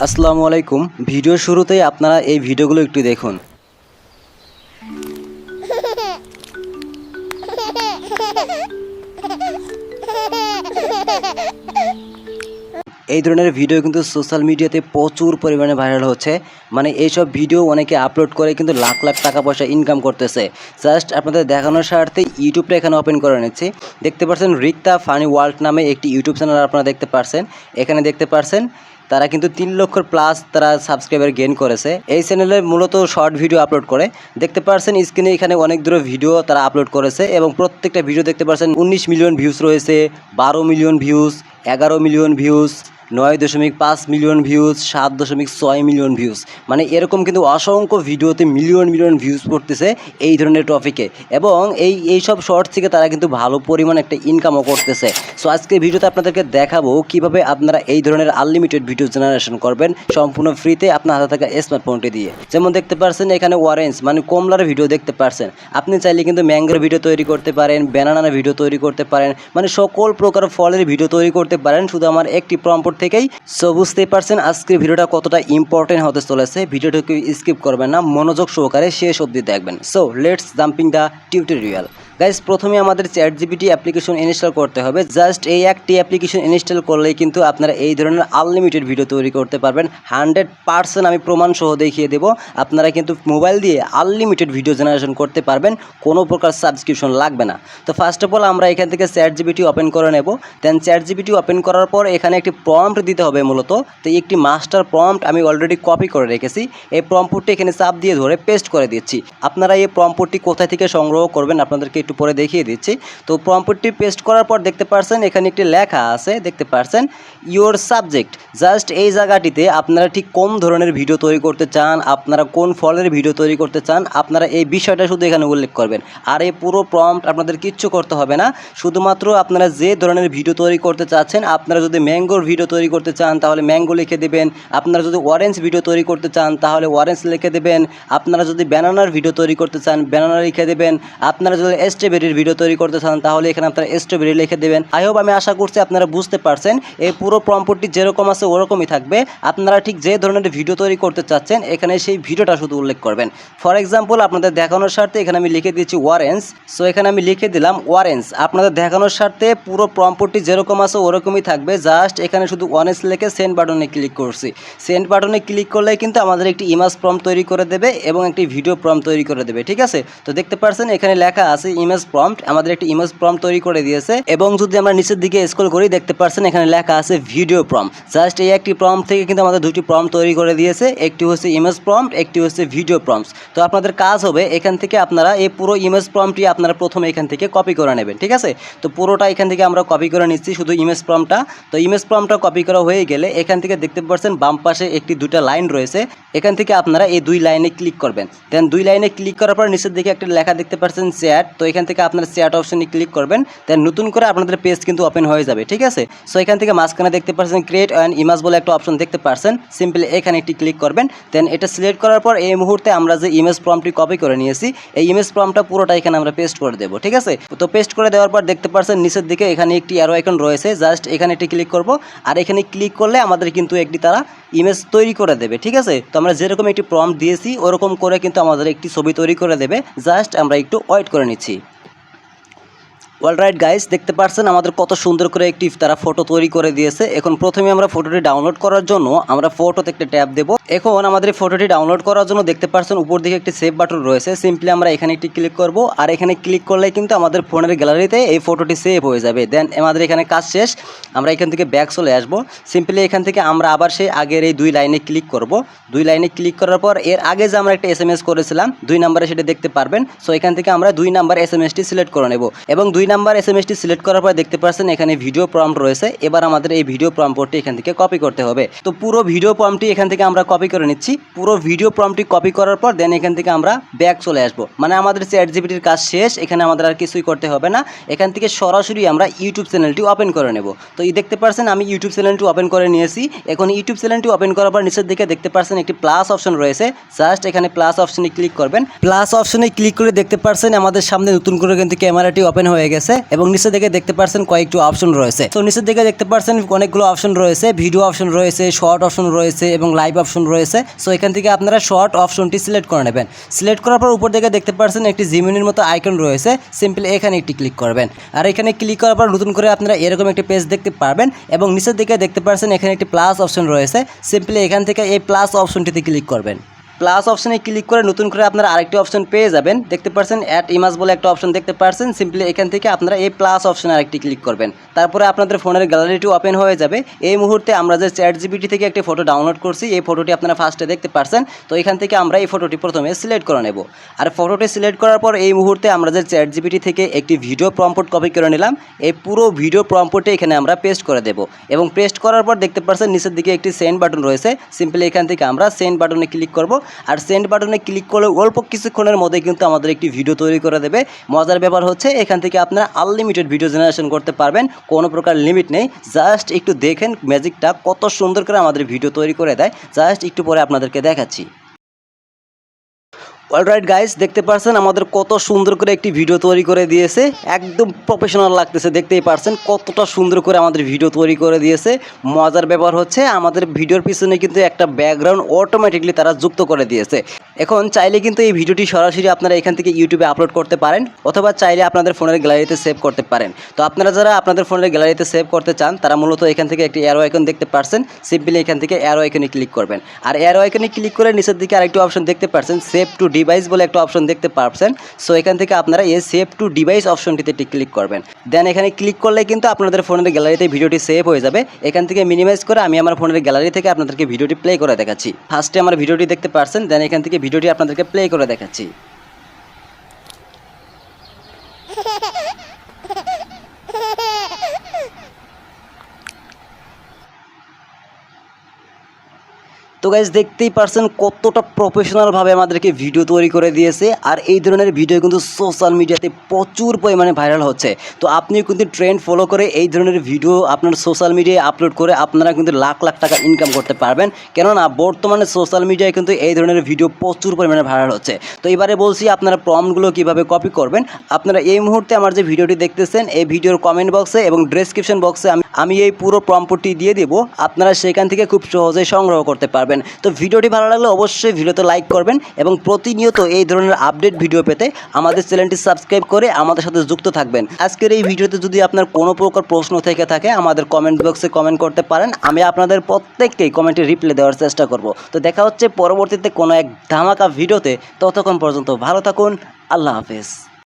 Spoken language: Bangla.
আসসালামু আলাইকুম। ভিডিও শুরুতেই আপনারা এই ভিডিওগুলো একটু দেখুন। এই ধরনের ভিডিও কিন্তু সোশ্যাল মিডিয়াতে প্রচুর পরিমাণে ভাইরাল হচ্ছে। মানে এইসব ভিডিও অনেকে আপলোড করে কিন্তু লাখ লাখ টাকা পয়সা ইনকাম করতেছে। জাস্ট আপনাদের দেখানোর স্বার্থে ইউটিউবটা এখানে ওপেন করে নিচ্ছি। দেখতে পাচ্ছেন রিক্তা ফানি ওয়ার্ল্ড নামে একটি ইউটিউব চ্যানেল আপনারা দেখতে পাচ্ছেন। এখানে দেখতে পাচ্ছেন তারা কিন্তু 3 লক্ষর প্লাস তারা সাবস্ক্রাইবার গেইন করেছে। এই চ্যানেলে মূলত শর্ট ভিডিও আপলোড করে। দেখতে পাচ্ছেন স্ক্রিনে এখানে অনেক দূর ভিডিও তারা আপলোড করেছে এবং প্রত্যেকটা ভিডিও দেখতে পাচ্ছেন 19 মিলিয়ন ভিউজ রয়েছে, 12 million views, 11 million views, 9.5 million views, 7.6 million views. মানে এরকম কিন্তু অসংখ্য ভিডিওতে মিলিয়ন মিলিয়ন ভিউজ পড়তেছে এই ধরনের টপিকে, এবং এইসব শর্টস থেকে তারা কিন্তু ভালো পরিমাণ একটা ইনকামও করতেছে। সো আজকে ভিডিওতে আপনাদেরকে দেখাবো কিভাবে আপনারা এই ধরনের আনলিমিটেড ভিডিও জেনারেশন করবেন সম্পূর্ণ ফ্রিতে আপনার হাতে থাকা স্মার্টফোনটি দিয়ে। যেমন দেখতে পাচ্ছেন এখানে অরেঞ্জ মানে কমলার ভিডিও দেখতে পাচ্ছেন। আপনি চাইলে কিন্তু ম্যাঙ্গোর ভিডিও তৈরি করতে পারেন, ব্যানানার ভিডিও তৈরি করতে পারেন, মানে সকল প্রকার ফলের ভিডিও তৈরি করতে পারেন শুধু আমার একটি প্রম্পট থেকেই। সো বুঝতেই পারছেন আজকের ভিডিওটা কতটা ইম্পর্টেন্ট হতে চলেছে। ভিডিওটাকে স্কিপ করবেন না, মনোযোগ সহকারে শেষ অবধি দেখবেন। So let's jumping the tutorial. Guys, প্রথমে আমাদের চ্যাটজিপিটি অ্যাপ্লিকেশন ইনস্টল করতে হবে। জাস্ট এই একটি অ্যাপ্লিকেশন ইনস্টল করলেই কিন্তু আপনারা এই ধরনের আনলিমিটেড ভিডিও তৈরি করতে পারবেন। 100% আমি প্রমাণ সহ দেখিয়ে দেবো। আপনারা কিন্তু মোবাইল দিয়ে আনলিমিটেড ভিডিও জেনারেশন করতে পারবেন, কোনো প্রকার সাবস্ক্রিপশন লাগবে না। তো ফার্স্ট অফ অল আমরা এখান থেকে চ্যাটজিপিটি ওপেন করে নেব। দেন চ্যাটজিপিটি ওপেন করার পর এখানে একটি প্রম্পট দিতে হবে মূলত। তো একটি মাস্টার প্রম্পট আমি অলরেডি কপি করে রেখেছি। এই প্রম্পটটি এখানে চাপ দিয়ে ধরে পেস্ট করে দিচ্ছি। আপনারা এই প্রম্পটটি কোথায় থেকে সংগ্রহ করবেন আপনাদেরকে একটু পরে দেখিয়ে দিচ্ছি। তো প্রম্পটটি পেস্ট করার পর দেখতে পাচ্ছেন এখানে একটি লেখা আছে, দেখতে পাচ্ছেন ইওর সাবজেক্ট। জাস্ট এই জায়গাটিতে আপনারা ঠিক কোন ধরনের ভিডিও তৈরি করতে চান, আপনারা কোন ফলের ভিডিও তৈরি করতে চান, আপনারা এই বিষয়টা শুধু এখানে উল্লেখ করবেন। আর এই পুরো প্রম্পট আপনাদের কিচ্ছু করতে হবে না, শুধুমাত্র আপনারা যে ধরনের ভিডিও তৈরি করতে চাচ্ছেন, আপনারা যদি ম্যাঙ্গোর ভিডিও তৈরি করতে চান তাহলে ম্যাঙ্গো লিখে দেবেন, আপনারা যদি অরেঞ্জ ভিডিও তৈরি করতে চান তাহলে অরেঞ্জ লিখে দেবেন, আপনারা যদি ব্যানানার ভিডিও তৈরি করতে চান ব্যানানা লিখে দেবেন, আপনারা যদি স্ট্রবেরির ভিডিও তৈরি করতে চান তাহলে এখানে আপনারা স্ট্রবেরি লিখে দেবেন। আই হোপ আমি আশা করছি আপনারা বুঝতে পারছেন। এই পুরো প্রম্পটটি যেরকম আছে ওরকমই থাকবে। আপনারা ঠিক যে ধরনের ভিডিও তৈরি করতে চাচ্ছেন এখানে সেই ভিডিওটা শুধু উল্লেখ করবেন। ফর এক্সাম্পল আপনাদের দেখানোর স্বার্থে এখানে আমি লিখে দিয়েছি অরেঞ্জ। সো এখানে আমি লিখে দিলাম অরেঞ্জ। আপনাদের দেখানোর স্বার্থে পুরো প্রম্পটটি যেরকম আছে ওরকমই থাকবে। জাস্ট এখানে শুধু অরেঞ্জ লিখে সেন্ড বাটনে ক্লিক করছি। সেন্ড বাটনে ক্লিক করলে কিন্তু আমাদের একটি ইমেজ প্রম্পট তৈরি করে দেবে এবং একটি ভিডিও প্রম্পট তৈরি করে দেবে, ঠিক আছে। তো দেখতে পাচ্ছেন এখানে লেখা আছে ইমেজ প্রম্পট, আমাদের একটি ইমেজ প্রম্পট তৈরি করে দিয়েছে। এবং যদি আমরা নিচের দিকে স্ক্রল করি দেখতে পাচ্ছেন এখানে লেখা আছে ভিডিও প্রম্পট। জাস্ট এই একটি প্রম্পট থেকে কিন্তু আমাদের দুটি প্রম্পট তৈরি করে দিয়েছে, একটি হচ্ছে ইমেজ প্রম্পট, একটি হচ্ছে ভিডিও প্রম্পট। তো আপনাদের কাজ হবে এখান থেকে আপনারা এই পুরো ইমেজ প্রম্পটটি আপনারা প্রথমে এখান থেকে কপি করে নেবেন, ঠিক আছে। তো পুরোটা এখান থেকে আমরা কপি করে নিচ্ছি, শুধু ইমেজ প্রম্পটটা। তো ইমেজ প্রম্পটটা কপি করা হয়ে গেলে এখান থেকে দেখতে পাচ্ছেন বাম পাশে একটি দুটা লাইন রয়েছে, এখান থেকে আপনারা এই দুই লাইনে ক্লিক করবেন। দেন দুই লাইনে ক্লিক করার পর নিচের দিকে একটা লেখা দেখতে পাচ্ছেন চ্যাট। তো এখান থেকে আপনারা চ্যাট অপশনে ক্লিক করবেন। দেন নতুন করে আপনাদের পেজ কিন্তু ওপেন হয়ে যাবে, ঠিক আছে। সো এখান থেকে মাঝখানে দেখতে পাচ্ছেন ক্রিয়েট অ্যান ইমেজ বলে একটা অপশন দেখতে পাচ্ছেন, সিম্পলি এখানে একটি ক্লিক করবেন। দেন এটা সিলেক্ট করার পর এই মুহূর্তে আমরা যে ইমেজ প্রম্পটটি কপি করে নিয়েছি এই ইমেজ প্রম্পটটা পুরোটা এখানে আমরা পেস্ট করে দেবো, ঠিক আছে। তো পেস্ট করে দেওয়ার পর দেখতে পাচ্ছেন নিচের দিকে এখানে একটি অ্যারো আইকন রয়েছে, জাস্ট এখানে একটি ক্লিক করব। আর এখানে ক্লিক করলে আমাদের কিন্তু একটি তারা ইমেজ তৈরি করে দেবে, ঠিক আছে। তো আমরা যেরকম একটি প্রম্পট দিয়েছি ওরকম করে কিন্তু আমাদের একটি ছবি তৈরি করে দেবে। জাস্ট আমরা একটু ওয়েট করে নিচ্ছি। অলরাইট গাইস, দেখতে পাচ্ছেন আমাদের কত সুন্দর করে একটি তারা ফটো তৈরি করে দিয়েছে। এখন প্রথমে আমরা ফটোটি ডাউনলোড করার জন্য আমরা ফটোতে একটা ট্যাব দেব। এখন আমাদের ফটোটি ডাউনলোড করার জন্য দেখতে পাচ্ছেন উপর দিকে একটি সেভ বাটন রয়েছে, সিম্পলি আমরা এখানে একটি ক্লিক করব। আর এখানে ক্লিক করলে কিন্তু আমাদের ফোনের গ্যালারিতে এই ফটোটি সেভ হয়ে যাবে। দেন আমাদের এখানে কাজ শেষ, আমরা এখান থেকে ব্যাক চলে আসব। সিম্পলি এখান থেকে আমরা আবার সেই আগের এই দুই লাইনে ক্লিক করব। দুই লাইনে ক্লিক করার পর এর আগে যে আমরা একটা SMS করেছিলাম 2 নম্বরে সেটা দেখতে পারবেন। সো এখান থেকে আমরা 2 নাম্বার SMSটি সিলেক্ট করে নেব এবং 2 নাম্বার SMSটি সিলেক্ট করার পর দেখতে পাচ্ছেন এখানে ভিডিও প্রম্পট রয়েছে। এবার আমাদের এই ভিডিও প্রম্পটটি এখান থেকে কপি করতে হবে। তো পুরো ভিডিও প্রম্পটটি এখান থেকে আমরা কপি করে নিচ্ছি। পুরো ভিডিও প্রম্পটটি কপি করার পর দেন এখান থেকে আমরা ব্যাক চলে আসব। মানে আমাদের চ্যাটজিপিটির কাজ শেষ, এখানে আমাদের আর কিছুই করতে হবে না। এখান থেকে সরাসরি আমরা ইউটিউব চ্যানেলটি ওপেন করে নেব। তো এই দেখতে পাচ্ছেন আমি ইউটিউব চ্যানেলটি ওপেন করে নিয়েছি। এখন ইউটিউব চ্যানেলটি ওপেন করার পর নিচের দিকে দেখতে পাচ্ছেন একটি প্লাস অপশন রয়েছে, জাস্ট এখানে প্লাস অপশনে ক্লিক করবেন। প্লাস অপশনে ক্লিক করে দেখতে পাচ্ছেন আমাদের সামনে নতুন করে কিন্তু ক্যামেরাটি ওপেন হয়ে গেছে। গেছে এবং নিচের দিকে দেখতে পাচ্ছেন কয়েকটি অপশন রয়েছে। তো নিচের দিকে দেখতে পাচ্ছেন অনেকগুলো অপশন রয়েছে, ভিডিও অপশন রয়েছে, শর্ট অপশন রয়েছে এবং লাইভ অপশন রয়েছে। সো এখান থেকে আপনারা শর্ট অপশনটি সিলেক্ট করে নেবেন। সিলেক্ট করার পর উপর দিকে দেখতে পাচ্ছেন একটি জিমিনির মতো আইকন রয়েছে, সিম্পলি এখানে একটি ক্লিক করবেন। আর এখানে ক্লিক করার পর নতুন করে আপনারা এরকম একটি পেজ দেখতে পারবেন এবং নিচের দিকে দেখতে পাচ্ছেন এখানে একটি প্লাস অপশন রয়েছে, সিম্পলি এখান থেকে এই প্লাস অপশনটিতে ক্লিক করবেন। প্লাস অপশনে ক্লিক করে নতুন করে আপনারা আরেকটি অপশন পেয়ে যাবেন। দেখতে পাচ্ছেন অ্যাড ইমেজ বলে একটা অপশন দেখতে পাচ্ছেন, সিম্পলি এখান থেকে আপনারা এই প্লাস অপশনে আরেকটি ক্লিক করবেন। তারপরে আপনাদের ফোনের গ্যালারিটি ওপেন হয়ে যাবে। এই মুহূর্তে আমরা যে ChatGPT থেকে একটি ফটো ডাউনলোড করছি, এই ফটোটি আপনারা ফার্স্টে দেখতে পাচ্ছেন। তো এখান থেকে আমরা এই ফটোটি প্রথমে সিলেক্ট করে নেব। আর ফটোটি সিলেক্ট করার পর এই মুহূর্তে আমরা যে ChatGPT থেকে একটি ভিডিও প্রম্পট কপি করে নিলাম, এই পুরো ভিডিও প্রম্পটে এখানে আমরা পেস্ট করে দেব এবং পেস্ট করার পর দেখতে পাচ্ছেন নিচের দিকে একটি সেন্ড বাটন রয়েছে, সিম্পলি এখান থেকে আমরা সেন্ড বাটনে ক্লিক করব। আর সেন্ড বাটনে ক্লিক করলে অল্প কিছুক্ষণের মধ্যে কিন্তু আমাদের একটি ভিডিও তৈরি করে দেবে। মজার ব্যাপার হচ্ছে এখান থেকে আপনারা আনলিমিটেড ভিডিও জেনারেশন করতে পারবেন, কোনো প্রকার লিমিট নেই। জাস্ট একটু দেখেন ম্যাজিকটা কত সুন্দর করে আমাদের ভিডিও তৈরি করে দেয়। জাস্ট একটু পরে আপনাদেরকে দেখাচ্ছি। অলরাইট গাইস, দেখতে পাচ্ছেন আমাদের কত সুন্দর করে একটি ভিডিও তৈরি করে দিয়েছে, একদম প্রফেশনাল লাগতেছে। দেখতেই পাচ্ছেন কতটা সুন্দর করে আমাদের ভিডিও তৈরি করে দিয়েছে। মজার ব্যাপার হচ্ছে আমাদের ভিডিওর পিছনে কিন্তু একটা ব্যাকগ্রাউন্ড অটোমেটিকলি তারা যুক্ত করে দিয়েছে। এখন চাইলে কিন্তু এই ভিডিওটি সরাসরি আপনারা এখান থেকে ইউটিউবে আপলোড করতে পারেন অথবা চাইলে আপনাদের ফোনের গ্যালারিতে সেভ করতে পারেন। তো আপনারা যারা আপনাদের ফোনের গ্যালারিতে সেভ করতে চান তারা মূলত এখান থেকে একটি অ্যারো আইকন দেখতে পাচ্ছেন, সিম্পলি এখান থেকে অ্যারো আইকনে ক্লিক করবেন। আর অ্যারো আইকনে ক্লিক করে নিচের দিকে আরেকটি অপশন দেখতে পাচ্ছেন, সেভ টু ডিভাইস বলে একটা অপশন দেখতে পাচ্ছেন। সো এখান থেকে আপনারা এই সেভ টু ডিভাইস অপশনটিতে ক্লিক করবেন। দেন এখানে ক্লিক করলে কিন্তু আপনাদের ফোনের গ্যালারিতে ভিডিওটি সেভ হয়ে যাবে। এখান থেকে মিনিমাইজ করে আমি আমার ফোনের গ্যালারি থেকে আপনাদেরকে ভিডিওটি প্লে করে দেখাচ্ছি। ফার্স্টে আমার ভিডিওটি দেখতে পাচ্ছেন, দেন এখান থেকে ভিডিওটি আপনাদেরকে প্লে করে দেখাচ্ছি। তো গাইজ দেখতেই পারছেন কতটা প্রফেশনালভাবে আমাদেরকে ভিডিও তৈরি করে দিয়েছে। আর এই ধরনের ভিডিও কিন্তু সোশ্যাল মিডিয়াতে প্রচুর পরিমাণে ভাইরাল হচ্ছে। তো আপনিও কিন্তু ট্রেন্ড ফলো করে এই ধরনের ভিডিও আপনার সোশ্যাল মিডিয়ায় আপলোড করে আপনারা কিন্তু লাখ লাখ টাকা ইনকাম করতে পারবেন। কেননা বর্তমানে সোশ্যাল মিডিয়ায় কিন্তু এই ধরনের ভিডিও প্রচুর পরিমাণে ভাইরাল হচ্ছে। তো এবারে বলছি আপনারা প্রম্পটগুলো কীভাবে কপি করবেন। আপনারা এই মুহূর্তে আমার যে ভিডিওটি দেখতেছেন এই ভিডিওর কমেন্ট বক্সে এবং ডেসক্রিপশন বক্সে আমি এই পুরো প্রম্পটটি দিয়ে দেবো, আপনারা সেখান থেকে খুব সহজেই সংগ্রহ করতে পারবেন। তো ভিডিওটি ভালো লাগলে অবশ্যই ভিডিওতে লাইক করবেন এবং প্রতিনিয়ত এই ধরনের আপডেট ভিডিও পেতে আমাদের চ্যানেলটি সাবস্ক্রাইব করে আমাদের সাথে যুক্ত থাকবেন। আজকের এই ভিডিওতে যদি আপনার কোনো প্রকার প্রশ্ন থেকে থাকে আমাদের কমেন্ট বক্সে কমেন্ট করতে পারেন, আমি আপনাদের প্রত্যেককেই কমেন্টে রিপ্লাই দেওয়ার চেষ্টা করব। তো দেখা হচ্ছে পরবর্তীতে কোনো এক ধামাকা ভিডিওতে। ততক্ষণ পর্যন্ত ভালো থাকুন, আল্লাহ হাফেজ।